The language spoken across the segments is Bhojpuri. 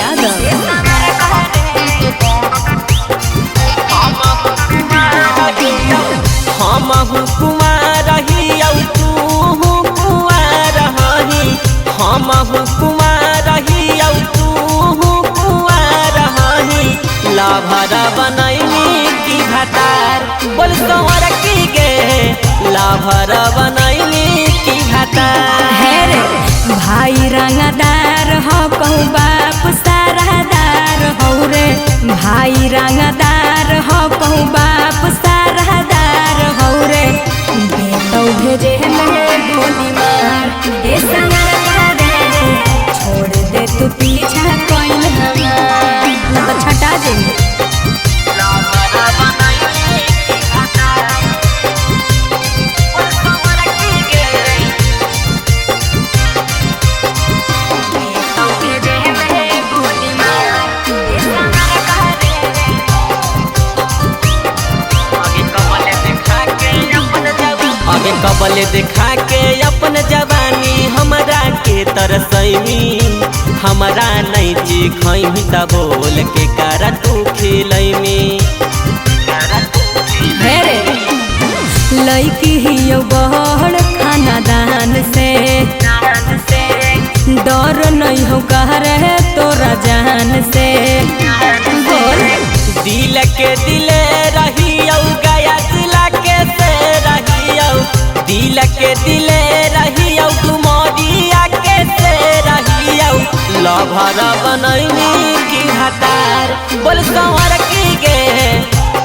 यादव। हम कुमार रही तू कुआर रही, हम कुमार रही तू कुआर रही। लाभर बनैनी की घाटार बोल संवर की गे, लाभर बनैनी की घाटार। हे रे भाई रंगदार हो कहू बाप सारादार हो रे, भाई रंगदार हो कहू बाप सारादार हो रे। बेटो भेजे में गोली मार ए सनर रे, छोड़ दे तू पीछा कोई हमार न तो छटा जे। कबल देखा के अपन जवानी हमरा के तरसैमी, हमरा नहीं जी खैमी त बोल के कर तू खिलैमी। लैकी हियो बहड़ खाना दान से, डर नहीं हो कह रहे तोरा जान से। बोल दिल के दिले रहियो गया जिला के से रहियो, दिल के दिले रहियो डुमरिया के से रहियो। लभर बनैनी की घाटार बोल संवर की गे,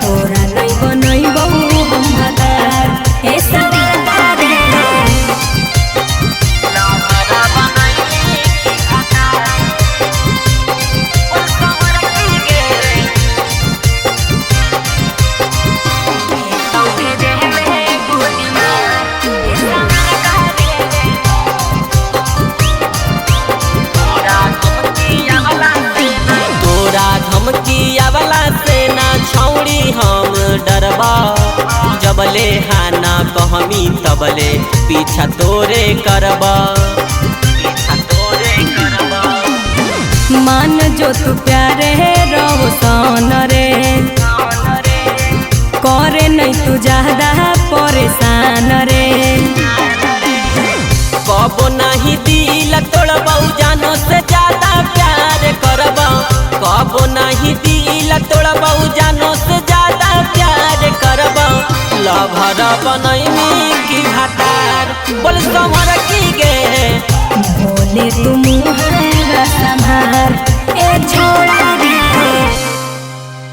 तोरा नहीं बनई बहु हम हतार ए सनर रे। लभर बनैनी की घाटार बोल संवर की गे। धमकियावला से ना छौड़ी हम डरबा, जबले हाना कहमी तबले पीछा तोरे करबा, पीछा तोरे करबा। मान जो तू प्यारे रहो सन रे, करे नहीं तू ज्यादा परेशान रे। कबो नहीं दिल तोड़बौ जानो से ज्यादा प्यार करबौ, कबो नहीं दिल तोड़बौ जानो से ज्यादा प्यार करबौ। लभर बनैनी